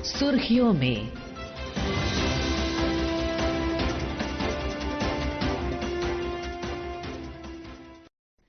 सुर्खियों में।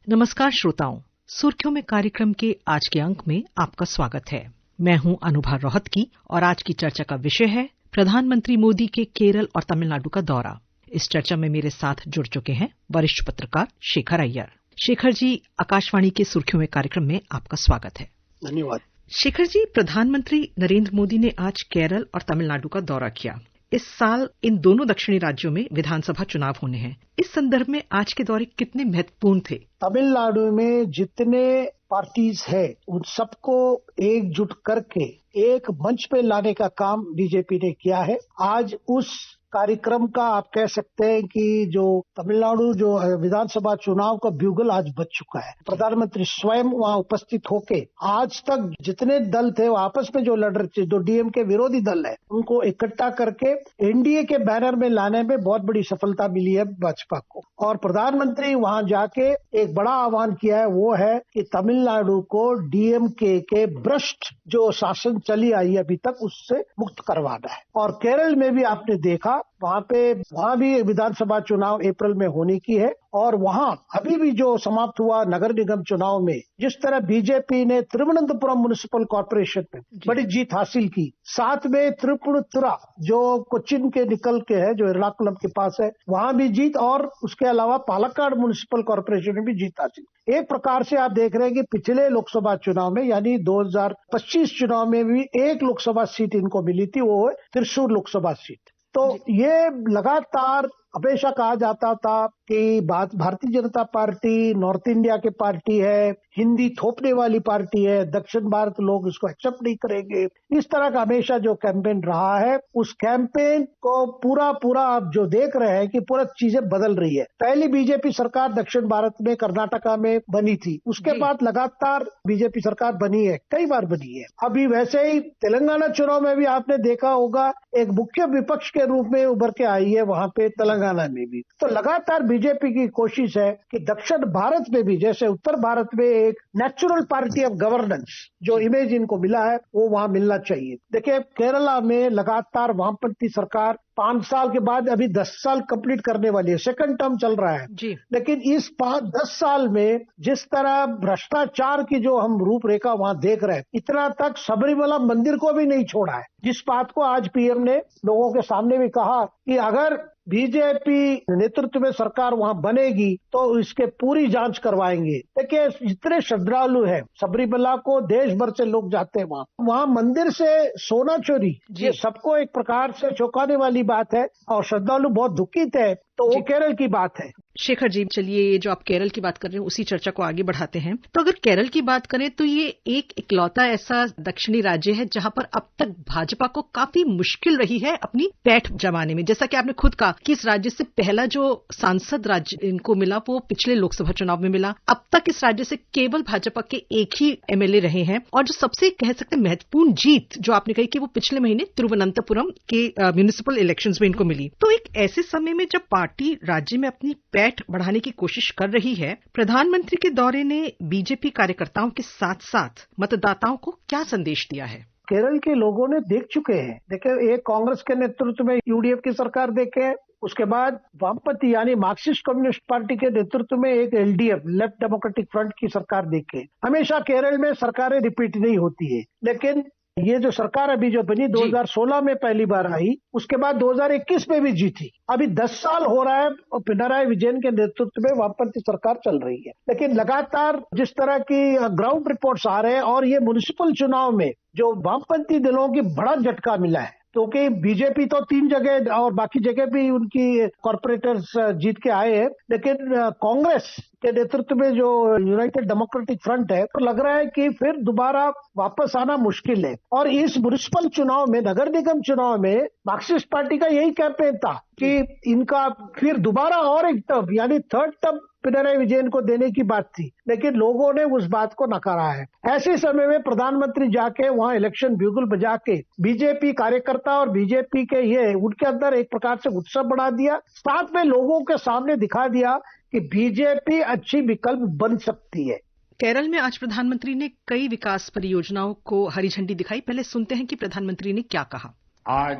नमस्कार श्रोताओं, सुर्खियों में कार्यक्रम के आज के अंक में आपका स्वागत है। मैं हूं अनुभा रोहतगी और आज की चर्चा का विषय है प्रधानमंत्री मोदी के केरल और तमिलनाडु का दौरा। इस चर्चा में मेरे साथ जुड़ चुके हैं वरिष्ठ पत्रकार शेखर अय्यर। शेखर जी, आकाशवाणी के सुर्खियों में कार्यक्रम में आपका स्वागत है। धन्यवाद। शेखर जी, प्रधानमंत्री नरेंद्र मोदी ने आज केरल और तमिलनाडु का दौरा किया। इस साल इन दोनों दक्षिणी राज्यों में विधानसभा चुनाव होने हैं। इस संदर्भ में आज के दौरे कितने महत्वपूर्ण थे? तमिलनाडु में जितने पार्टीज है उन सबको एकजुट करके एक मंच पे लाने का काम बीजेपी ने किया है। आज उस कार्यक्रम का आप कह सकते हैं कि जो तमिलनाडु जो विधानसभा चुनाव का ब्यूगल आज बज चुका है। प्रधानमंत्री स्वयं वहां उपस्थित होके आज तक जितने दल थे वो आपस में जो लड़ रहे थे, जो डीएमके विरोधी दल है, उनको इकट्ठा करके एनडीए के बैनर में लाने में बहुत बड़ी सफलता मिली है भाजपा को। और प्रधानमंत्री वहां जाके एक बड़ा आह्वान किया है, वो है कि तमिलनाडु को डीएमके के भ्रष्ट जो शासन चली आई अभी तक उससे मुक्त करवाना है। और केरल में भी आपने देखा वहां भी विधानसभा चुनाव अप्रैल में होने की है। और वहां अभी भी जो समाप्त हुआ नगर निगम चुनाव में जिस तरह बीजेपी ने तिरुवनंतपुरम म्युनिसिपल कॉर्पोरेशन में बड़ी जीत हासिल की, साथ में त्रिपुनितुरा जो कोच्चिन के निकल के है, जो एर्नाकुलम के पास है, वहां भी जीत, और उसके अलावा पालक्काड़ म्युनिसिपल कॉर्पोरेशन में भी जीत हासिल। एक प्रकार से आप देख रहे हैं कि पिछले लोकसभा चुनाव में यानी 2025 चुनाव में भी एक लोकसभा सीट इनको मिली थी, वो है त्रिशूर लोकसभा सीट। तो ये लगातार हमेशा कहा जाता था कि Bharatiya Janata party north India की पार्टी है, हिंदी थोपने वाली पार्टी है, दक्षिण भारत लोग इसको एक्सेप्ट नहीं करेंगे। इस तरह का हमेशा जो कैंपेन रहा है, उस कैंपेन को पूरा आप जो देख रहे हैं कि पूरा चीजें बदल रही है। पहली बीजेपी सरकार दक्षिण भारत में कर्नाटका में बनी थी, उसके बाद लगातार बीजेपी सरकार बनी है, कई बार बनी है। अभी वैसे ही तेलंगाना चुनाव में भी आपने देखा होगा एक मुख्य विपक्ष के रूप में उभर के आई है वहां पे तेलंगाना में भी। तो लगातार बीजेपी की कोशिश है कि दक्षिण भारत में भी जैसे उत्तर भारत में एक नेचुरल पार्टी ऑफ गवर्नेंस जो इमेज इनको मिला है वो वहां मिलना चाहिए। देखिए केरला में लगातार वामपंथी सरकार 5 साल के बाद अभी 10 साल कंप्लीट करने वाली है, सेकंड टर्म चल रहा है जी। लेकिन इस 5-10 साल में जिस तरह भ्रष्टाचार की जो हम रूपरेखा वहां देख रहे हैं, इतना तक सबरीमला मंदिर को भी नहीं छोड़ा है। जिस बात को आज पीएम ने लोगों के सामने भी कहा कि अगर बीजेपी नेतृत्व में सरकार वहां बनेगी तो इसके पूरी जांच करवाएंगे। देखिए इतने श्रद्धालु हैं, सबरीमला को देश भर से लोग जाते हैं वहां मंदिर से सोना चोरी, ये सबको एक प्रकार से चौंकाने वाली बात है और श्रद्धालु बहुत दुखित है। तो वो केरल की बात है। शेखर जी, चलिए जो आप केरल की बात कर रहे हैं उसी चर्चा को आगे बढ़ाते हैं। तो अगर केरल की बात करें तो ये एक इकलौता ऐसा दक्षिणी राज्य है जहां पर अब तक भाजपा को काफी मुश्किल रही है अपनी पैठ जमाने में। जैसा कि आपने खुद कहा कि इस राज्य से पहला जो सांसद राज्य इनको मिला वो पिछले लोकसभा चुनाव में मिला। अब तक इस राज्य से केवल भाजपा के एक ही एमएलए रहे हैं और जो सबसे कह सकते हैं महत्वपूर्ण जीत जो आपने कही कि वो पिछले महीने तिरुवनंतपुरम के म्युनिसिपल इलेक्शंस में इनको मिली। तो एक ऐसे समय में जब पार्टी राज्य में अपनी पैठ बढ़ाने की कोशिश कर रही है, प्रधानमंत्री के दौरे ने बीजेपी कार्यकर्ताओं के साथ साथ मतदाताओं को क्या संदेश दिया है? केरल के लोगों ने देख चुके हैं। देखिए एक कांग्रेस के नेतृत्व में यूडीएफ की सरकार देखे, उसके बाद वामपंथी यानी मार्क्सिस्ट कम्युनिस्ट पार्टी के नेतृत्व में एक एलडीएफ लेफ्ट डेमोक्रेटिक फ्रंट की सरकार देखे। हमेशा केरल में सरकारें रिपीट नहीं होती है, लेकिन ये जो सरकार अभी जो बनी 2016 में पहली बार आई, उसके बाद 2021 में भी जीती। अभी 10 साल हो रहा है और पिनराई विजयन के नेतृत्व में वामपंथी सरकार चल रही है। लेकिन लगातार जिस तरह की ग्राउंड रिपोर्ट्स आ रहे हैं और ये म्युनिसिपल चुनाव में जो वामपंथी दलों की बड़ा झटका मिला है, क्योंकि बीजेपी तो 3 जगह और बाकी जगह भी उनकी कॉर्पोरेटर्स जीत के आए हैं, लेकिन कांग्रेस के नेतृत्व में जो यूनाइटेड डेमोक्रेटिक फ्रंट है तो लग रहा है कि फिर दोबारा वापस आना मुश्किल है। और इस म्युनिसिपल चुनाव में, नगर निगम चुनाव में मार्क्सिस्ट पार्टी का यही कैंपेन था कि इनका फिर दोबारा और एक टर्म यानी थर्ड टर्म पिनराई विजयन को देने की बात थी, लेकिन लोगों ने उस बात को नकारा है। ऐसे समय में प्रधानमंत्री जाके वहां इलेक्शन ब्यूगल बजा के बीजेपी कार्यकर्ता और बीजेपी के ये उनके अंदर एक प्रकार से उत्साह बढ़ा दिया, साथ में लोगों के सामने दिखा दिया कि बीजेपी अच्छी विकल्प बन सकती है। केरल में आज प्रधानमंत्री ने कई विकास परियोजनाओं को हरी झंडी दिखाई। पहले सुनते हैं कि प्रधानमंत्री ने क्या कहा। आज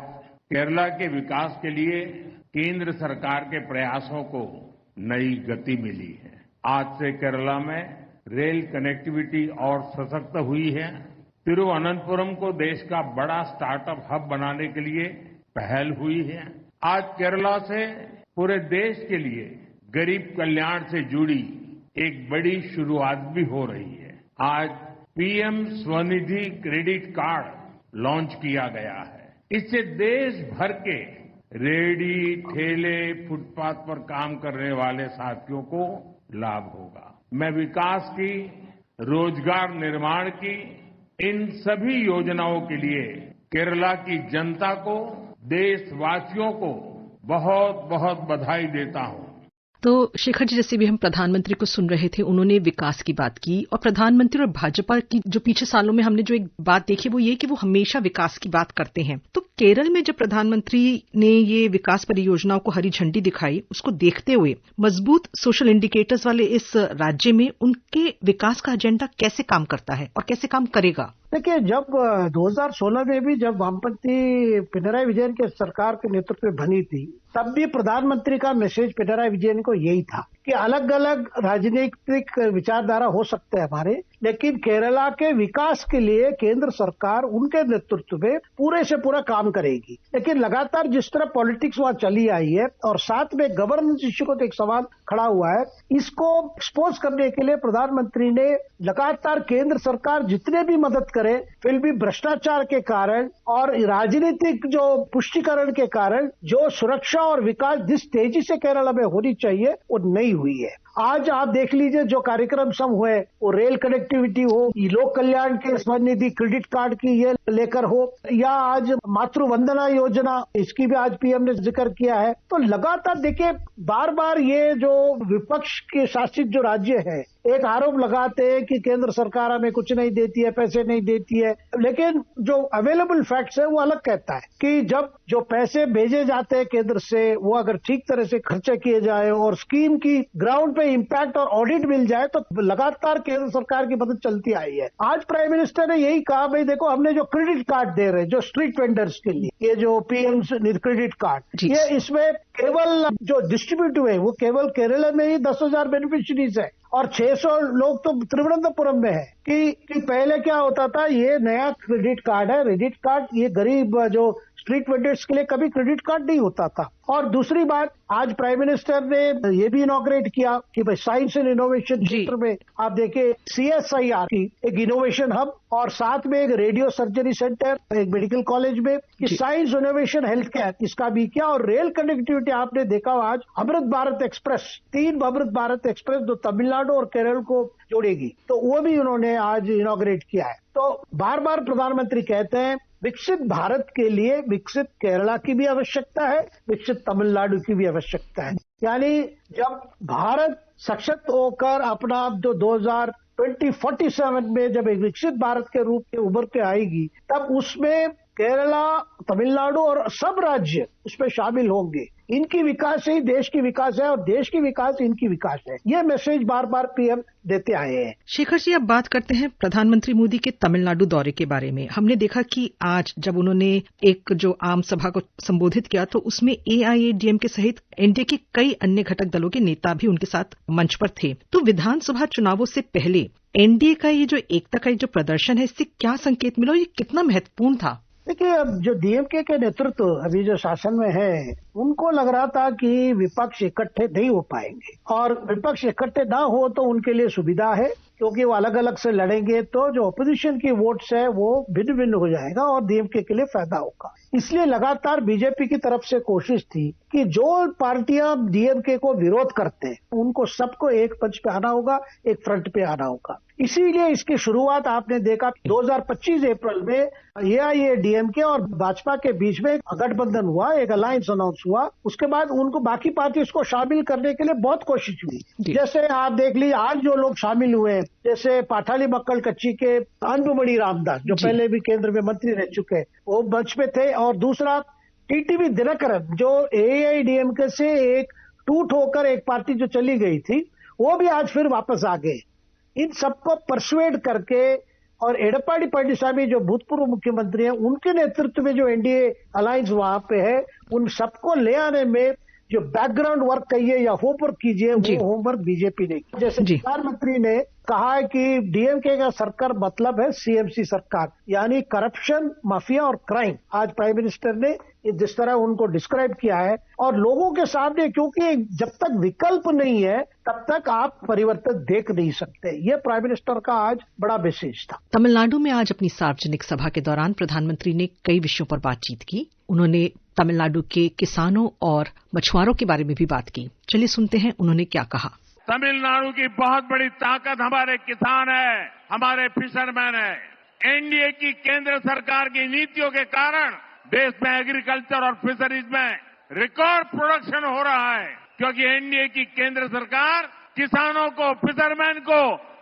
केरला के विकास के लिए केंद्र सरकार के प्रयासों को नई गति मिली है। आज से केरला में रेल कनेक्टिविटी और सशक्त हुई है। तिरुवनंतपुरम को देश का बड़ा स्टार्टअप हब बनाने के लिए पहल हुई है। आज केरला से पूरे देश के लिए गरीब कल्याण से जुड़ी एक बड़ी शुरुआत भी हो रही है। आज PM Svanidhi credit card launch किया गया है। इससे देश भर के रेहड़ी, ठेले, फुटपाथ पर काम करने वाले साथियों को लाभ होगा। मैं विकास की, रोजगार निर्माण की इन सभी योजनाओं के लिए केरला की जनता को, देशवासियों को बहुत बहुत बधाई देता हूं। तो शेखर जी, जैसे भी हम प्रधानमंत्री को सुन रहे थे, उन्होंने विकास की बात की और प्रधानमंत्री और भाजपा की जो पीछे सालों में हमने जो एक बात देखी वो ये कि वो हमेशा विकास की बात करते हैं। तो केरल में जब प्रधानमंत्री ने ये विकास परियोजनाओं को हरी झंडी दिखाई, उसको देखते हुए मजबूत सोशल इंडिकेटर्स वाले इस राज्य में उनके विकास का एजेंडा कैसे काम करता है और कैसे काम करेगा? देखिए, जब 2016 में भी जब वामपंथी पिनराई विजयन के सरकार के नेतृत्व में बनी थी, तब भी प्रधानमंत्री का मैसेज पिनराई विजयन को यही था कि अलग अलग राजनीतिक विचारधारा हो सकते हैं हमारे, लेकिन केरला के विकास के लिए केंद्र सरकार उनके नेतृत्व में पूरे से पूरा काम करेगी। लेकिन लगातार जिस तरह पॉलिटिक्स वहां चली आई है और साथ में गवर्नेंस इश्यू को तो एक सवाल खड़ा हुआ है, इसको एक्सपोज करने के लिए प्रधानमंत्री ने लगातार केंद्र सरकार जितने भी मदद करे, फिर भी भ्रष्टाचार के कारण और राजनीतिक जो पुष्टिकरण के कारण जो सुरक्षा और विकास जिस तेजी से केरला में होनी चाहिए वो नहीं हुई है। आज आप देख लीजिए, जो कार्यक्रम सब हुए, वो रेल कनेक्टिविटी हो, लोक कल्याण के स्वनिधि क्रेडिट कार्ड की ये लेकर हो, या आज मातृ वंदना योजना, इसकी भी आज पीएम ने जिक्र किया है। तो लगातार देखिए, बार बार ये जो विपक्ष के शासित जो राज्य है, एक आरोप लगाते हैं कि केंद्र सरकार हमें कुछ नहीं देती है, पैसे नहीं देती है, लेकिन जो अवेलेबल फैक्ट्स है वो अलग कहता है कि जब जो पैसे भेजे जाते हैं केंद्र से, वो अगर ठीक तरह से खर्चे किए जाए और स्कीम की ग्राउंड पे इम्पैक्ट और ऑडिट मिल जाए तो लगातार केंद्र सरकार की मदद चलती आई है। आज प्राइम मिनिस्टर ने यही कहा, भाई देखो, हमने जो क्रेडिट कार्ड दे रहे हैं जो स्ट्रीट वेंडर्स के लिए, ये जो पीएम क्रेडिट कार्ड, ये इसमें केवल जो डिस्ट्रीब्यूट हुए वो केवल केरला में ही 10,000 बेनिफिशियरीज है और 600 लोग तो तिरुवनंतपुरम में है। कि पहले क्या होता था, ये नया क्रेडिट कार्ड है, क्रेडिट कार्ड ये गरीब जो स्ट्रीट वेंडर्स के लिए कभी क्रेडिट कार्ड नहीं होता था। और दूसरी बात, आज प्राइम मिनिस्टर ने ये भी इनॉग्रेट किया कि भाई साइंस एंड इनोवेशन क्षेत्र में आप देखिए CSIR की एक इनोवेशन हब और साथ में एक रेडियो सर्जरी सेंटर, एक मेडिकल कॉलेज में, कि साइंस इनोवेशन हेल्थ केयर इसका भी किया। और रेल कनेक्टिविटी आपने देखा आज अमृत भारत एक्सप्रेस, 3 अमृत भारत एक्सप्रेस जो तमिलनाडु और केरल को जोड़ेगी, तो वो भी उन्होंने आज इनॉग्रेट किया है। तो बार बार प्रधानमंत्री कहते हैं विकसित भारत के लिए विकसित केरला की भी आवश्यकता है, विकसित तमिलनाडु की भी आवश्यकता है। यानी जब भारत सशक्त होकर अपना जो 2047 में जब एक विकसित भारत के रूप में उभर के आएगी, तब उसमें केरला, तमिलनाडु और सब राज्य उसमें शामिल होंगे। इनकी विकास ही देश की विकास है और देश की विकास इनकी विकास है। ये मैसेज बार बार पीएम देते आए हैं। शेखर जी, अब बात करते हैं प्रधानमंत्री मोदी के तमिलनाडु दौरे के बारे में। हमने देखा कि आज जब उन्होंने एक जो आम सभा को संबोधित किया तो उसमें AIADMK सहित एनडीए के कई अन्य घटक दलों के नेता भी उनके साथ मंच पर थे। तो विधानसभा चुनावों से पहले एनडीए का ये जो एकता का जो प्रदर्शन है, इससे क्या संकेत मिला, ये कितना महत्वपूर्ण था? देखिए, अब जो DMK के नेतृत्व अभी जो शासन में है, उनको लग रहा था कि विपक्ष इकट्ठे नहीं हो पाएंगे और विपक्ष इकट्ठे ना हो तो उनके लिए सुविधा है, क्योंकि वो अलग अलग से लड़ेंगे तो जो ऑपोजिशन की वोट्स है वो भिन्न भिन्न हो जाएगा और DMK के लिए फायदा होगा। इसलिए लगातार बीजेपी की तरफ से कोशिश थी कि जो पार्टियां DMK को विरोध करते हैं उनको सबको एक मंच पे आना होगा, एक फ्रंट पे आना होगा। इसीलिए इसकी शुरुआत आपने देखा 2025 अप्रैल में AIADMK और भाजपा के बीच में गठबंधन हुआ, एक अलायंस अनाउंस हुआ। उसके बाद उनको बाकी पार्टीज को शामिल करने के लिए बहुत कोशिश हुई। जैसे आप देख लीजिए, आज जो लोग शामिल हुए, जैसे पाठाली मक्कल कच्ची के अनबुमणि रामदास, जो पहले भी केंद्र में मंत्री रह चुके, वो मंच पे थे। और दूसरा TTV दिनकरन, जो AIADMK से एक टूट होकर एक पार्टी जो चली गई थी, वो भी आज फिर वापस आ गए। इन सबको परसुएड करके और एडप्पाडी पळनिसामी जो भूतपूर्व मुख्यमंत्री हैं उनके नेतृत्व में जो एनडीए अलायंस वहां पे है उन सबको ले आने में जो बैकग्राउंड वर्क कहिए या होमवर्क कीजिए वो होमवर्क बीजेपी ने किया। जैसे प्रधानमंत्री ने कहा है कि डीएमके का सरकार मतलब है सीएमसी सरकार, यानी करप्शन, माफिया और क्राइम। आज प्राइम मिनिस्टर ने जिस तरह उनको डिस्क्राइब किया है और लोगों के सामने, क्योंकि जब तक विकल्प नहीं है तब तक आप परिवर्तन देख नहीं सकते। ये प्राइम मिनिस्टर का आज बड़ा मैसेज था। तमिलनाडु में आज अपनी सार्वजनिक सभा के दौरान प्रधानमंत्री ने कई विषयों पर बातचीत की। उन्होंने तमिलनाडु के किसानों और मछुआरों के बारे में भी बात की। चलिए सुनते हैं उन्होंने क्या कहा। तमिलनाडु की बहुत बड़ी ताकत हमारे किसान है, हमारे फिशरमैन है। एनडीए की केंद्र सरकार की नीतियों के कारण देश में एग्रीकल्चर और फिशरीज में रिकॉर्ड प्रोडक्शन हो रहा है, क्योंकि एनडीए की केंद्र सरकार किसानों को, फिशरमैन को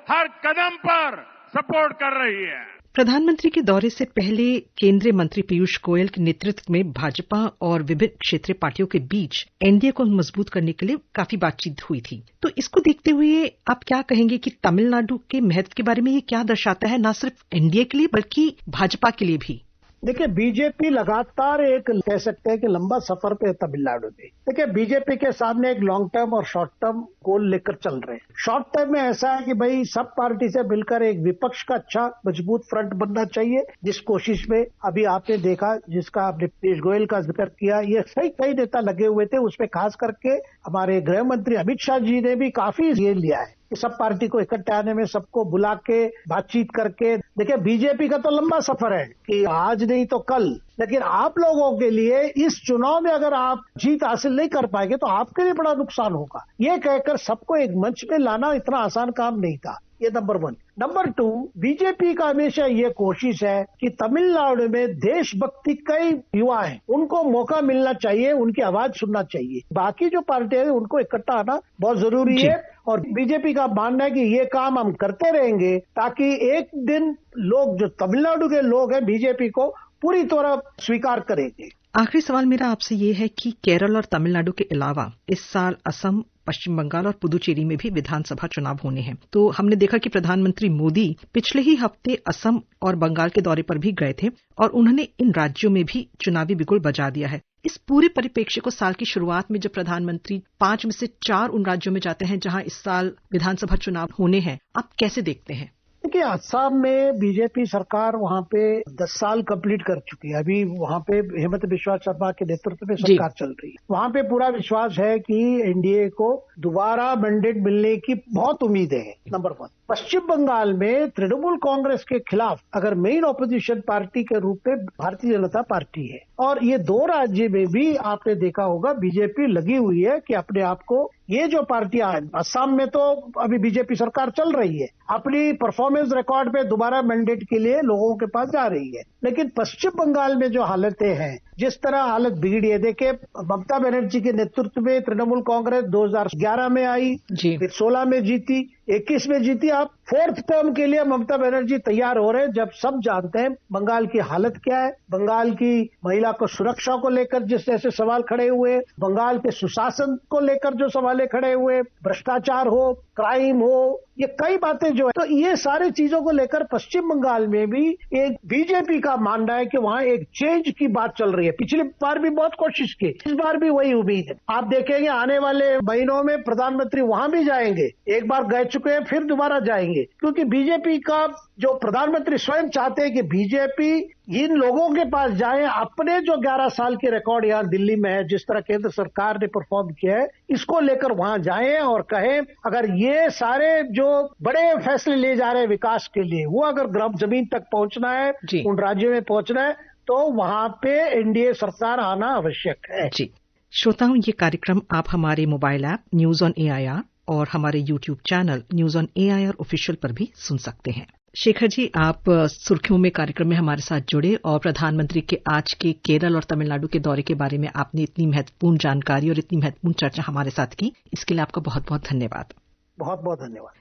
हर कदम पर सपोर्ट कर रही है। प्रधानमंत्री के दौरे से पहले केंद्रीय मंत्री पीयूष गोयल के नेतृत्व में भाजपा और विभिन्न क्षेत्रीय पार्टियों के बीच एनडीए को मजबूत करने के लिए काफी बातचीत हुई थी। तो इसको देखते हुए आप क्या कहेंगे कि तमिलनाडु के महत्व के बारे में ये क्या दर्शाता है, न सिर्फ एनडीए के लिए बल्कि भाजपा के लिए भी? देखिए, बीजेपी लगातार एक कह सकते हैं कि लंबा सफर पे है तमिलनाडु में। देखिए, बीजेपी के सामने एक लॉन्ग टर्म और शॉर्ट टर्म गोल लेकर चल रहे हैं। शॉर्ट टर्म में ऐसा है कि भाई सब पार्टी से मिलकर एक विपक्ष का अच्छा मजबूत फ्रंट बनना चाहिए, जिस कोशिश में अभी आपने देखा, जिसका आपने पीयूष गोयल का जिक्र किया, ये कई नेता लगे हुए थे। उसमें खास करके हमारे गृह मंत्री अमित शाह जी ने भी काफी ये लिया है कि सब पार्टी को इकट्ठे आने में, सबको बुला के बातचीत करके। देखिए, बीजेपी का तो लंबा सफर है कि आज नहीं तो कल, लेकिन आप लोगों के लिए इस चुनाव में अगर आप जीत हासिल नहीं कर पाएंगे तो आपके लिए बड़ा नुकसान होगा। ये कहकर सबको एक मंच पे लाना इतना आसान काम नहीं था। ये नंबर 1। नंबर 2, बीजेपी का हमेशा ये कोशिश है कि तमिलनाडु में देशभक्ति कई युवा हैं, उनको मौका मिलना चाहिए, उनकी आवाज सुनना चाहिए। बाकी जो पार्टियां हैं उनको इकट्ठा आना बहुत जरूरी है और बीजेपी का मानना है कि ये काम हम करते रहेंगे ताकि एक दिन लोग, जो तमिलनाडु के लोग हैं, बीजेपी को पूरी तरह स्वीकार करेंगे। आखिरी सवाल मेरा आपसे ये है कि केरल और तमिलनाडु के अलावा इस साल असम, पश्चिम बंगाल और पुदुचेरी में भी विधानसभा चुनाव होने हैं। तो हमने देखा कि प्रधानमंत्री मोदी पिछले ही हफ्ते असम और बंगाल के दौरे पर भी गए थे और उन्होंने इन राज्यों में भी चुनावी बिगुल बजा दिया है। इस पूरे परिप्रेक्ष्य को साल की शुरुआत में जब प्रधानमंत्री 5 में से 4 उन राज्यों में जाते हैं जहां इस साल विधानसभा चुनाव होने हैं, आप कैसे देखते हैं? देखिए, असम में बीजेपी सरकार वहां पे 10 साल कंप्लीट कर चुकी है। अभी वहां पे हेमंत बिस्वा शर्मा के नेतृत्व में सरकार चल रही है। वहां पे पूरा विश्वास है कि एनडीए को दोबारा मैंडेट मिलने की बहुत उम्मीद है। नंबर 1। पश्चिम बंगाल में तृणमूल कांग्रेस के खिलाफ अगर मेन ऑपोजिशन पार्टी के रूप में भारतीय जनता पार्टी है और ये 2 राज्य में भी आपने देखा होगा बीजेपी लगी हुई है कि अपने आप को, ये जो पार्टियां हैं, असम में तो अभी बीजेपी सरकार चल रही है, अपनी परफॉर्मेंस रिकॉर्ड पे दोबारा मैंडेट के लिए लोगों के पास जा रही है। लेकिन पश्चिम बंगाल में जो हालतें हैं, जिस तरह हालत बिगड़ी है, देखिए ममता बनर्जी के नेतृत्व में तृणमूल कांग्रेस 2011 में आई, फिर 16 में जीती, 21 में जीती। आप 4th टर्म के लिए ममता बनर्जी तैयार हो रहे हैं, जब सब जानते हैं बंगाल की हालत क्या है। बंगाल की महिला को सुरक्षा को लेकर जिस जैसे सवाल खड़े हुए, बंगाल के सुशासन को लेकर जो सवाल खड़े हुए, भ्रष्टाचार हो, क्राइम हो, ये कई बातें जो है, तो ये सारी चीजों को लेकर पश्चिम बंगाल में भी एक बीजेपी का मानना है कि वहां एक चेंज की बात चल रही है। पिछली बार भी बहुत कोशिश की, इस बार भी वही उम्मीद है। आप देखेंगे आने वाले महीनों में प्रधानमंत्री वहां भी जाएंगे, एक बार गए चुके हैं, फिर दोबारा जाएंगे, क्योंकि बीजेपी का जो प्रधानमंत्री स्वयं चाहते हैं कि बीजेपी इन लोगों के पास जाए, अपने जो 11 साल के रिकॉर्ड यहाँ दिल्ली में है, जिस तरह केंद्र सरकार ने परफॉर्म किया है, इसको लेकर वहां जाएं और कहें अगर ये सारे जो बड़े फैसले ले जा रहे हैं विकास के लिए, वो अगर ग्राम जमीन तक पहुंचना है, उन राज्यों में पहुंचना है, तो वहां पे एनडीए सरकार आना आवश्यक है। जी श्रोताओं, ये कार्यक्रम आप हमारे mobile app news on AIR और हमारे YouTube channel news on AIR official पर भी सुन सकते हैं। शेखर जी, आप सुर्खियों में कार्यक्रम में हमारे साथ जुड़े और प्रधानमंत्री के आज के केरल और तमिलनाडु के दौरे के बारे में आपने इतनी महत्वपूर्ण जानकारी और इतनी महत्वपूर्ण चर्चा हमारे साथ की, इसके लिए आपका बहुत बहुत धन्यवाद। बहुत बहुत धन्यवाद।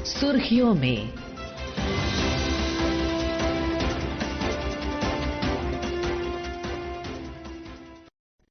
सुर्खियों में